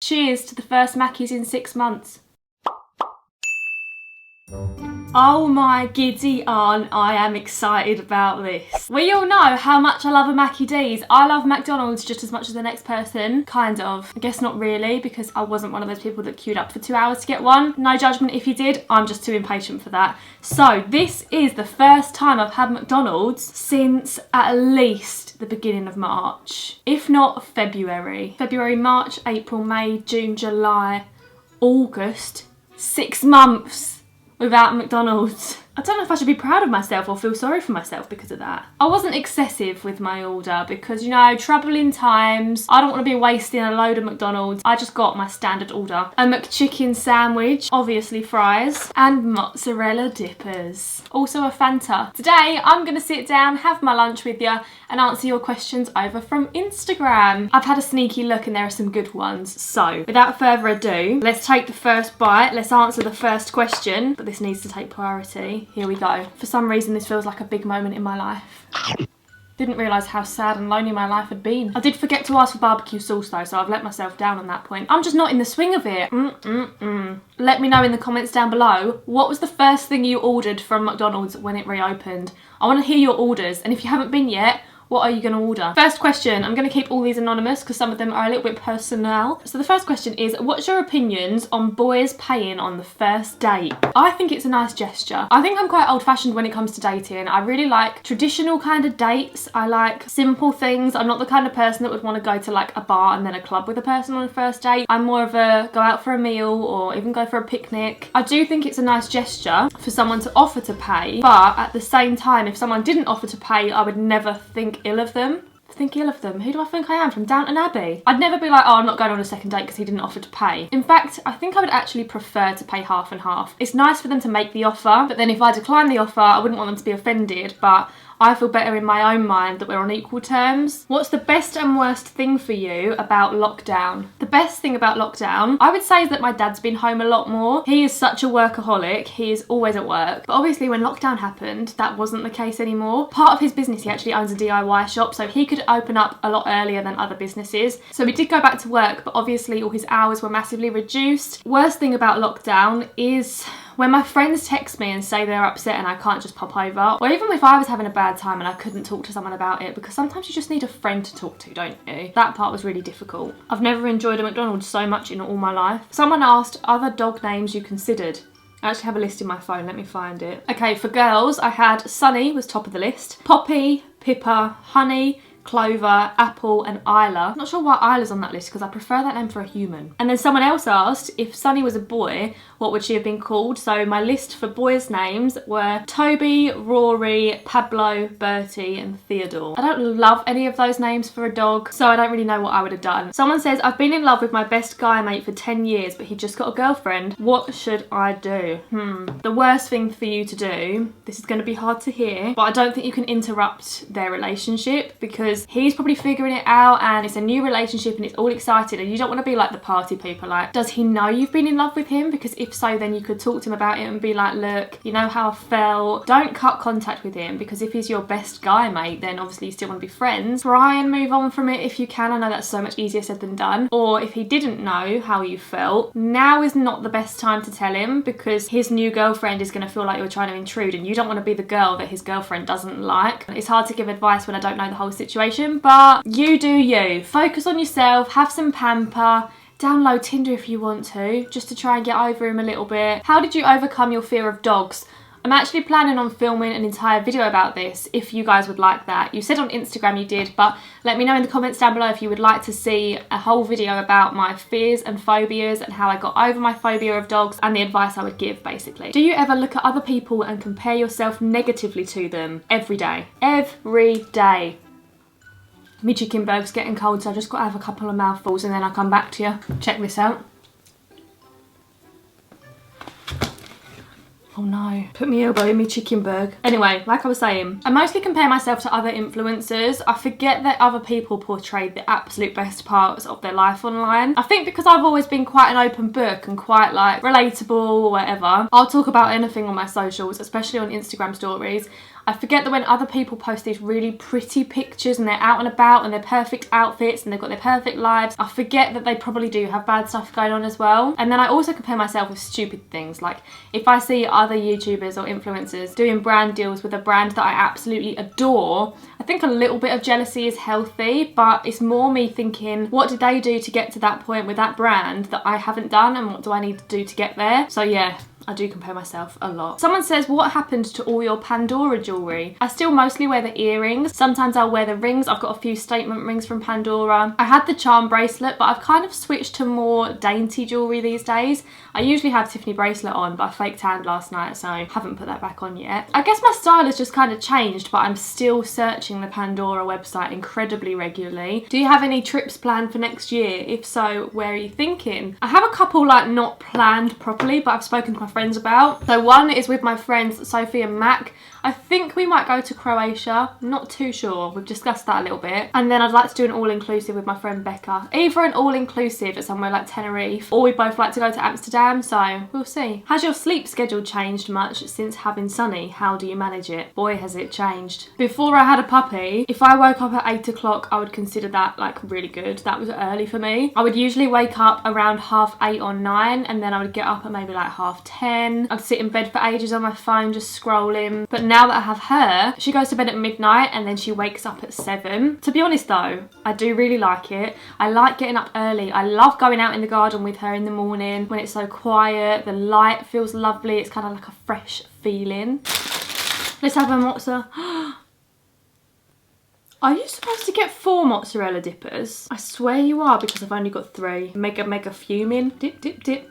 Cheers to the first Mackies in 6 months. Oh my giddy aunt, I am excited about this. We all know how much I love a Mackie D's. I love McDonald's just as much as the next person. Kind of. I guess not really, because I wasn't one of those people that queued up for 2 hours to get one. No judgment if you did, I'm just too impatient for that. So this is the first time I've had McDonald's since at least the beginning of March. If not February. February, March, April, May, June, July, August. 6 months without McDonald's. I don't know if I should be proud of myself or feel sorry for myself because of that. I wasn't excessive with my order because, you know, troubling times. I don't want to be wasting a load of McDonald's. I just got my standard order. A McChicken sandwich, obviously fries, and mozzarella dippers. Also a Fanta. Today, I'm going to sit down, have my lunch with you, and answer your questions over from Instagram. I've had a sneaky look and there are some good ones. So, without further ado, let's take the first bite. Let's answer the first question, but this needs to take priority. Here we go. For some reason, this feels like a big moment in my life. Didn't realise how sad and lonely my life had been. I did forget to ask for barbecue sauce though, so I've let myself down on that point. I'm just not in the swing of it. Let me know in the comments down below, what was the first thing you ordered from McDonald's when it reopened? I want to hear your orders, and if you haven't been yet, what are you going to order? First question, I'm going to keep all these anonymous because some of them are a little bit personal. So the first question is, what's your opinions on boys paying on the first date? I think it's a nice gesture. I think I'm quite old-fashioned when it comes to dating. I really like traditional kind of dates. I like simple things. I'm not the kind of person that would want to go to like a bar and then a club with a person on a first date. I'm more of a go out for a meal or even go for a picnic. I do think it's a nice gesture for someone to offer to pay, but at the same time, if someone didn't offer to pay, I would never think ill of them. Think ill of them? Who do I think I am, from Downton Abbey? I'd never be like, oh, I'm not going on a second date because he didn't offer to pay. In fact, I think I would actually prefer to pay half and half. It's nice for them to make the offer, but then if I decline the offer, I wouldn't want them to be offended, but I feel better in my own mind that we're on equal terms. What's the best and worst thing for you about lockdown? The best thing about lockdown, I would say, is that my dad's been home a lot more. He is such a workaholic. He is always at work. But obviously when lockdown happened, that wasn't the case anymore. Part of his business, he actually owns a DIY shop, so he could open up a lot earlier than other businesses. So we did go back to work, but obviously all his hours were massively reduced. Worst thing about lockdown is when my friends text me and say they're upset and I can't just pop over, or even if I was having a bad time and I couldn't talk to someone about it, because sometimes you just need a friend to talk to, don't you? That part was really difficult. I've never enjoyed a McDonald's so much in all my life. Someone asked other dog names you considered. I actually have a list in my phone, let me find it. Okay, for girls, I had Sunny was top of the list. Poppy, Pippa, Honey, Clover, Apple and Isla. I'm not sure why Isla's on that list because I prefer that name for a human. And then someone else asked if Sunny was a boy, what would she have been called? So my list for boys' names were Toby, Rory, Pablo, Bertie and Theodore. I don't love any of those names for a dog, so I don't really know what I would have done. Someone says, I've been in love with my best guy mate for 10 years, but he just got a girlfriend. What should I do? The worst thing for you to do, this is going to be hard to hear, but I don't think you can interrupt their relationship because he's probably figuring it out and it's a new relationship and it's all excited and you don't want to be like the party people. Like, does he know you've been in love with him? Because if so, then you could talk to him about it and be like, look, you know how I felt. Don't cut contact with him because if he's your best guy mate, then obviously you still want to be friends. Try and move on from it if you can. I know that's so much easier said than done. Or if he didn't know how you felt, now is not the best time to tell him because his new girlfriend is going to feel like you're trying to intrude and you don't want to be the girl that his girlfriend doesn't like. It's hard to give advice when I don't know the whole situation, but you do you. Focus on yourself, have some pamper, download Tinder if you want to, just to try and get over him a little bit. How did you overcome your fear of dogs? I'm actually planning on filming an entire video about this if you guys would like that. You said on Instagram you did, but let me know in the comments down below if you would like to see a whole video about my fears and phobias and how I got over my phobia of dogs and the advice I would give, basically. Do you ever look at other people and compare yourself negatively to them? Every day. Every day. My chicken burger's getting cold, so I just got to have a couple of mouthfuls and then I'll come back to you. Check this out. Oh no, put my elbow in my chicken burger. Anyway, like I was saying, I mostly compare myself to other influencers. I forget that other people portray the absolute best parts of their life online. I think because I've always been quite an open book and quite like relatable or whatever, I'll talk about anything on my socials, especially on Instagram stories. I forget that when other people post these really pretty pictures and they're out and about and their perfect outfits and they've got their perfect lives, I forget that they probably do have bad stuff going on as well. And then I also compare myself with stupid things. Like if I see other YouTubers or influencers doing brand deals with a brand that I absolutely adore, I think a little bit of jealousy is healthy, but it's more me thinking, what did they do to get to that point with that brand that I haven't done, and what do I need to do to get there? So yeah, I do compare myself a lot. Someone says, what happened to all your Pandora jewellery? I still mostly wear the earrings. Sometimes I'll wear the rings. I've got a few statement rings from Pandora. I had the charm bracelet, but I've kind of switched to more dainty jewellery these days. I usually have Tiffany bracelet on, but I fake tanned last night, so I haven't put that back on yet. I guess my style has just kind of changed, but I'm still searching the Pandora website incredibly regularly. Do you have any trips planned for next year? If so, where are you thinking? I have a couple like not planned properly, but I've spoken to my friends about. So one is with my friends Sophie and Mac. I think we might go to Croatia, not too sure. We've discussed that a little bit. And then I'd like to do an all-inclusive with my friend Becca. Either an all-inclusive at somewhere like Tenerife, or we both like to go to Amsterdam, so we'll see. Has your sleep schedule changed much since having Sunny? How do you manage it? Boy, has it changed. Before I had a puppy, if I woke up at 8 o'clock, I would consider that like really good. That was early for me. I would usually wake up around 8:30 or 9, and then I would get up at maybe like 10:30. I'd sit in bed for ages on my phone just scrolling. But now that I have her, she goes to bed at midnight and then she wakes up at 7. To be honest though, I do really like it. I like getting up early. I love going out in the garden with her in the morning when it's so quiet. The light feels lovely. It's kind of like a fresh feeling. Let's have a mozzarella. Are you supposed to get 4 mozzarella dippers? I swear you are, because I've only got 3. Mega fuming. Dip, dip, dip.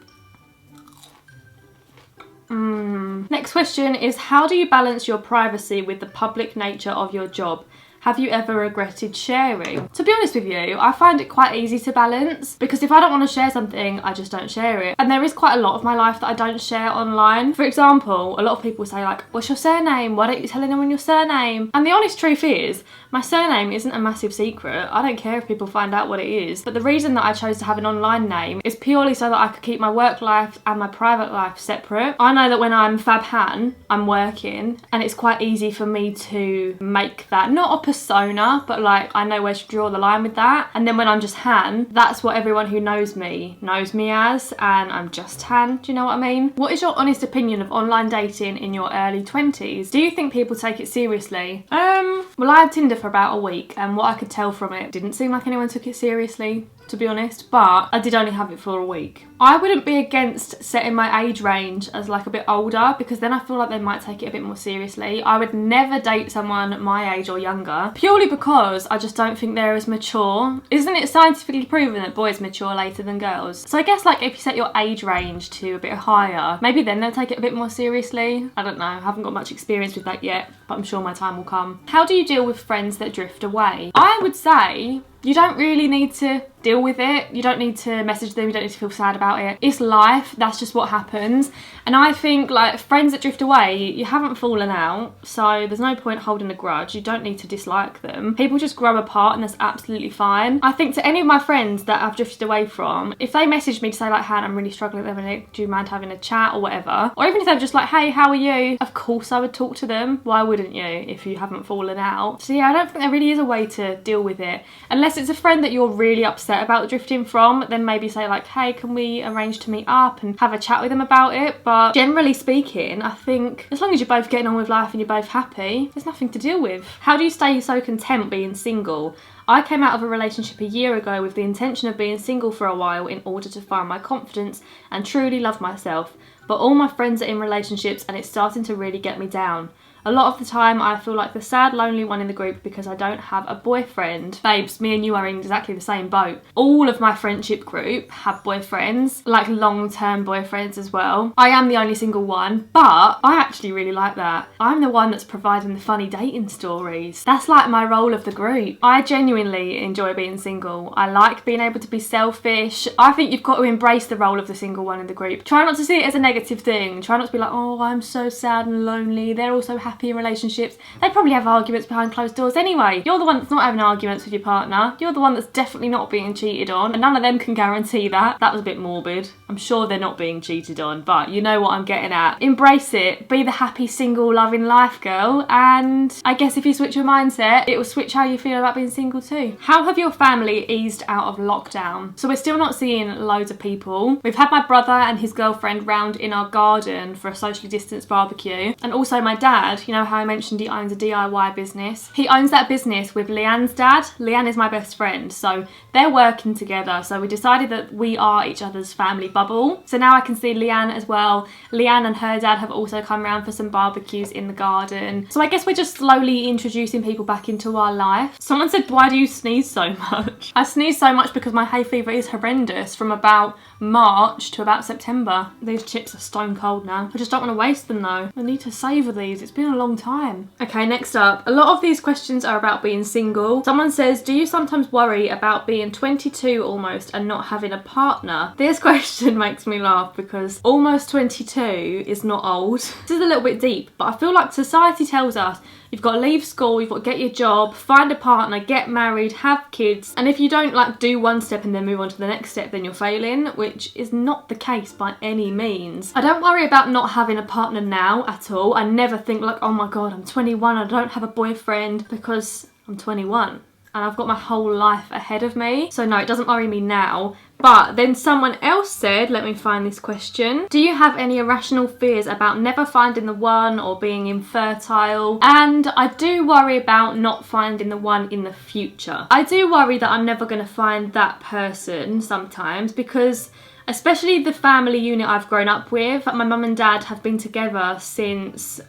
Next question is, how do you balance your privacy with the public nature of your job? Have you ever regretted sharing? To be honest with you, I find it quite easy to balance, because if I don't want to share something, I just don't share it. And there is quite a lot of my life that I don't share online. For example, a lot of people say like, what's your surname? Why don't you tell anyone your surname? And the honest truth is, my surname isn't a massive secret. I don't care if people find out what it is. But the reason that I chose to have an online name is purely so that I could keep my work life and my private life separate. I know that when I'm Fab Han, I'm working, and it's quite easy for me to make that not a persona, but like I know where to draw the line with that. And then when I'm just Han, that's what everyone who knows me as, and I'm just Han. Do you know what I mean? What is your honest opinion of online dating in your early 20s? Do you think people take it seriously? Well, I had Tinder for about a week, and what I could tell from it didn't seem like anyone took it seriously, to be honest, but I did only have it for a week. I wouldn't be against setting my age range as like a bit older, because then I feel like they might take it a bit more seriously. I would never date someone my age or younger, purely because I just don't think they're as mature. Isn't it scientifically proven that boys mature later than girls? So I guess like if you set your age range to a bit higher, maybe then they'll take it a bit more seriously. I don't know, I haven't got much experience with that yet, but I'm sure my time will come. How do you deal with friends that drift away? I would say you don't really need to deal with it. You don't need to message them. You don't need to feel sad about it. It's life. That's just what happens. And I think like friends that drift away, you haven't fallen out, so there's no point holding a grudge. You don't need to dislike them. People just grow apart, and that's absolutely fine. I think to any of my friends that I've drifted away from, if they message me to say like, Han, I'm really struggling at the minute, do you mind having a chat or whatever? Or even if they're just like, hey, how are you? Of course I would talk to them. Why wouldn't you if you haven't fallen out? So yeah, I don't think there really is a way to deal with it. Unless it's a friend that you're really upset about drifting from, then maybe say like, hey, can we arrange to meet up and have a chat with them about it? But generally speaking, I think as long as you're both getting on with life and you're both happy, there's nothing to deal with. How do you stay so content being single? I came out of a relationship a year ago with the intention of being single for a while in order to find my confidence and truly love myself, but all my friends are in relationships and it's starting to really get me down. A lot of the time I feel like the sad, lonely one in the group because I don't have a boyfriend. Babes, me and you are in exactly the same boat. All of my friendship group have boyfriends, like long-term boyfriends as well. I am the only single one, but I actually really like that. I'm the one that's providing the funny dating stories. That's like my role of the group. I genuinely enjoy being single. I like being able to be selfish. I think you've got to embrace the role of the single one in the group. Try not to see it as a negative thing. Try not to be like, oh, I'm so sad and lonely. They're all so happy happy in relationships. They probably have arguments behind closed doors anyway. You're the one that's not having arguments with your partner. You're the one that's definitely not being cheated on, and none of them can guarantee that. That was a bit morbid. I'm sure they're not being cheated on, but you know what I'm getting at. Embrace it. Be the happy, single, loving life girl, and I guess if you switch your mindset, it will switch how you feel about being single too. How have your family eased out of lockdown? So we're still not seeing loads of people. We've had my brother and his girlfriend round in our garden for a socially distanced barbecue, and also my dad, you know how I mentioned he owns a DIY business. He owns that business with Leanne's dad. Leanne is my best friend, so they're working together. So we decided that we are each other's family bubble. So now I can see Leanne as well. Leanne and her dad have also come round for some barbecues in the garden. So I guess we're just slowly introducing people back into our life. Someone said, why do you sneeze so much? I sneeze so much because my hay fever is horrendous from about March to about September. These chips are stone cold now. I just don't want to waste them though. I need to savour these. It's been a long time. Okay, next up. A lot of these questions are about being single. Someone says, do you sometimes worry about being 22 almost and not having a partner? This question makes me laugh because almost 22 is not old. This is a little bit deep, but I feel like society tells us you've got to leave school, you've got to get your job, find a partner, get married, have kids. And if you don't like do one step and then move on to the next step, then you're failing, which is not the case by any means. I don't worry about not having a partner now at all. I never think like, oh my God, I'm 21, I don't have a boyfriend, because I'm 21 and I've got my whole life ahead of me. So no, it doesn't worry me now. But then someone else said, let me find this question. Do you have any irrational fears about never finding the one or being infertile? And I do worry about not finding the one in the future. I do worry that I'm never going to find that person sometimes because especially the family unit I've grown up with, my mum and dad have been together since,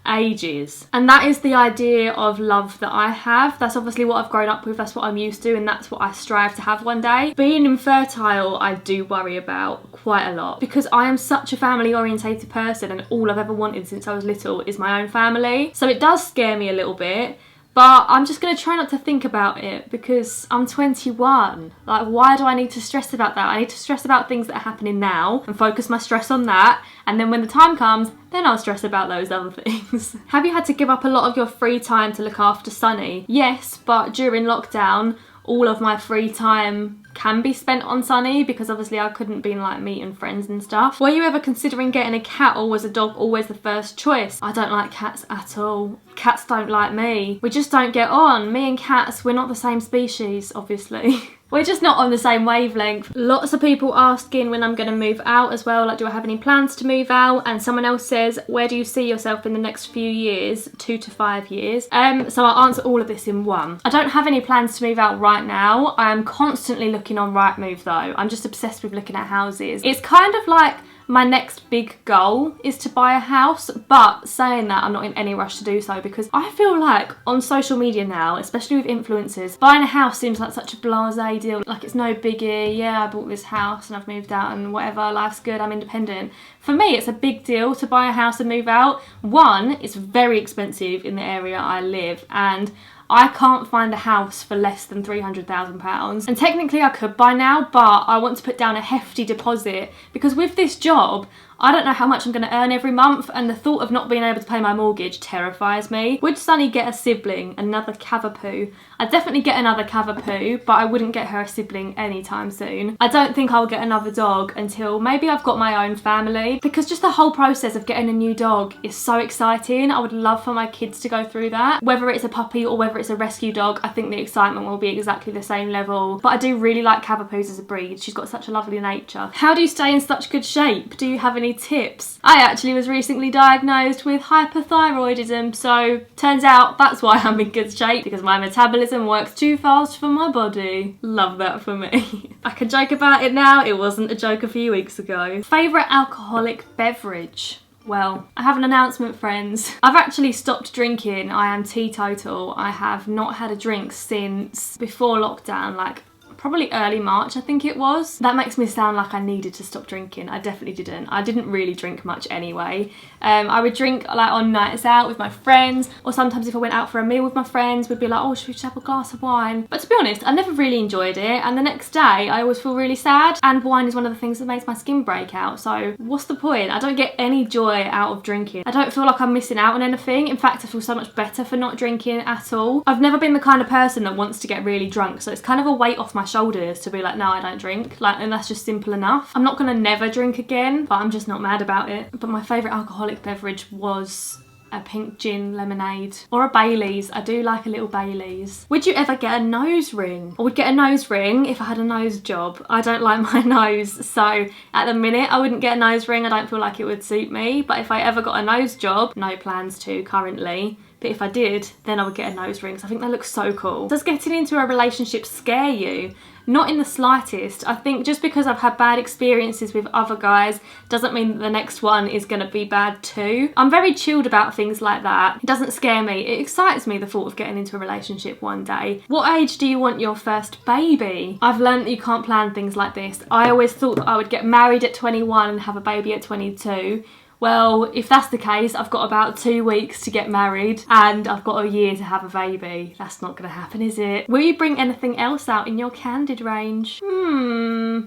ages. And that is the idea of love that I have. That's obviously what I've grown up with, that's what I'm used to, and that's what I strive to have one day. Being infertile, I do worry about quite a lot because I am such a family orientated person and all I've ever wanted since I was little is my own family. So it does scare me a little bit. But I'm just going to try not to think about it because I'm 21. Like, why do I need to stress about that? I need to stress about things that are happening now and focus my stress on that. And then when the time comes, then I'll stress about those other things. Have you had to give up a lot of your free time to look after Sunny? Yes, but during lockdown, all of my free time can be spent on Sunny because obviously I couldn't be like meeting friends and stuff. Were you ever considering getting a cat or was a dog always the first choice? I don't like cats at all. Cats don't like me. We just don't get on. Me and cats, we're not the same species, obviously. We're just not on the same wavelength. Lots of people asking when I'm going to move out as well, like do I have any plans to move out? And someone else says, where do you see yourself in the next few years? 2 to 5 years. So I'll answer all of this in one. I don't have any plans to move out right now. I am constantly looking on Rightmove though. I'm just obsessed with looking at houses. It's kind of like my next big goal is to buy a house, but saying that, I'm not in any rush to do so because I feel like on social media now, especially with influencers, buying a house seems like such a blasé deal. Like it's no biggie, yeah, I bought this house and I've moved out and whatever, life's good, I'm independent. For me, it's a big deal to buy a house and move out. One, it's very expensive in the area I live and I can't find a house for less than £300,000. And technically I could by now, but I want to put down a hefty deposit because with this job, I don't know how much I'm going to earn every month and the thought of not being able to pay my mortgage terrifies me. Would Sunny get a sibling? Another Cavapoo? I'd definitely get another Cavapoo, but I wouldn't get her a sibling anytime soon. I don't think I'll get another dog until maybe I've got my own family because just the whole process of getting a new dog is so exciting. I would love for my kids to go through that. Whether it's a puppy or whether it's a rescue dog, I think the excitement will be exactly the same level. But I do really like Cavapoos as a breed. She's got such a lovely nature. How do you stay in such good shape? Do you have any tips? I actually was recently diagnosed with hypothyroidism, so turns out that's why I'm in good shape, because my metabolism works too fast for my body. Love that for me. I can joke about it now, it wasn't a joke a few weeks ago. Favourite alcoholic beverage? Well, I have an announcement, friends. I've actually stopped drinking. I am teetotal. I have not had a drink since before lockdown, like probably early March, I think it was. That makes me sound like I needed to stop drinking. I definitely didn't. I didn't really drink much anyway. I would drink like on nights out with my friends, or sometimes if I went out for a meal with my friends, we'd be like, oh, should we just have a glass of wine? But to be honest, I never really enjoyed it, and the next day I always feel really sad, and wine is one of the things that makes my skin break out, so what's the point? I don't get any joy out of drinking. I don't feel like I'm missing out on anything. In fact, I feel so much better for not drinking at all. I've never been the kind of person that wants to get really drunk, so it's kind of a weight off my shoulders to be like, no, I don't drink, like, and that's just simple enough. I'm not gonna never drink again, but I'm just not mad about it. But my favourite alcoholic beverage was a pink gin lemonade or a Baileys. I do like a little Baileys. Would you ever get a nose ring? I would get a nose ring if I had a nose job. I don't like my nose, so at the minute I wouldn't get a nose ring. I don't feel like it would suit me, but if I ever got a nose job, no plans to currently, but if I did, then I would get a nose ring, because I think they look so cool. Does getting into a relationship scare you? Not in the slightest. I think just because I've had bad experiences with other guys doesn't mean that the next one is going to be bad too. I'm very chilled about things like that. It doesn't scare me. It excites me, the thought of getting into a relationship one day. What age do you want your first baby? I've learned that you can't plan things like this. I always thought that I would get married at 21 and have a baby at 22. Well, if that's the case, I've got about 2 weeks to get married and I've got a year to have a baby. That's not going to happen, is it? Will you bring anything else out in your Candid range?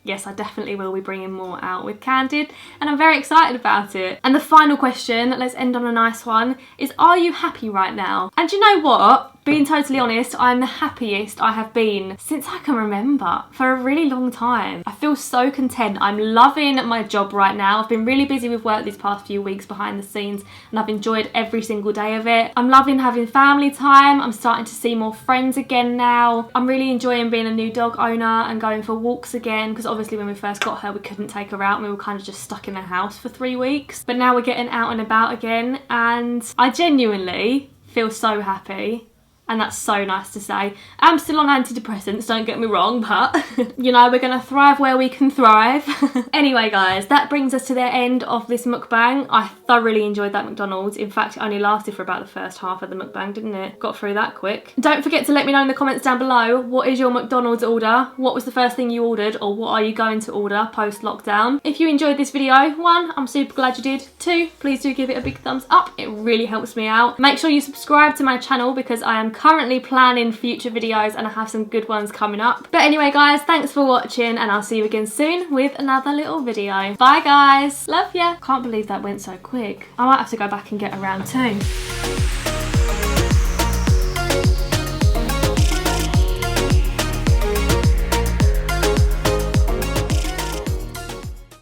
Yes, I definitely will be bringing more out with Candid, and I'm very excited about it. And the final question, let's end on a nice one, is are you happy right now? And you know what? Being totally honest, I'm the happiest I have been since I can remember, for a really long time. I feel so content. I'm loving my job right now. I've been really busy with work these past few weeks behind the scenes, and I've enjoyed every single day of it. I'm loving having family time. I'm starting to see more friends again now. I'm really enjoying being a new dog owner and going for walks again, because obviously when we first got her we couldn't take her out and we were kind of just stuck in the house for 3 weeks. But now we're getting out and about again, and I genuinely feel so happy. And that's so nice to say. I'm still on antidepressants, don't get me wrong, but you know, we're gonna thrive where we can thrive. Anyway guys, that brings us to the end of this mukbang. I thoroughly enjoyed that McDonald's. In fact, it only lasted for about the first half of the mukbang, didn't it? Got through that quick. Don't forget to let me know in the comments down below, what is your McDonald's order? What was the first thing you ordered, or what are you going to order post-lockdown? If you enjoyed this video, 1, I'm super glad you did. 2, please do give it a big thumbs up. It really helps me out. Make sure you subscribe to my channel, because I am currently planning future videos and I have some good ones coming up. But anyway guys, thanks for watching, and I'll see you again soon with another little video. Bye guys, love ya. Can't believe that went so quick. I might have to go back and get a round 2.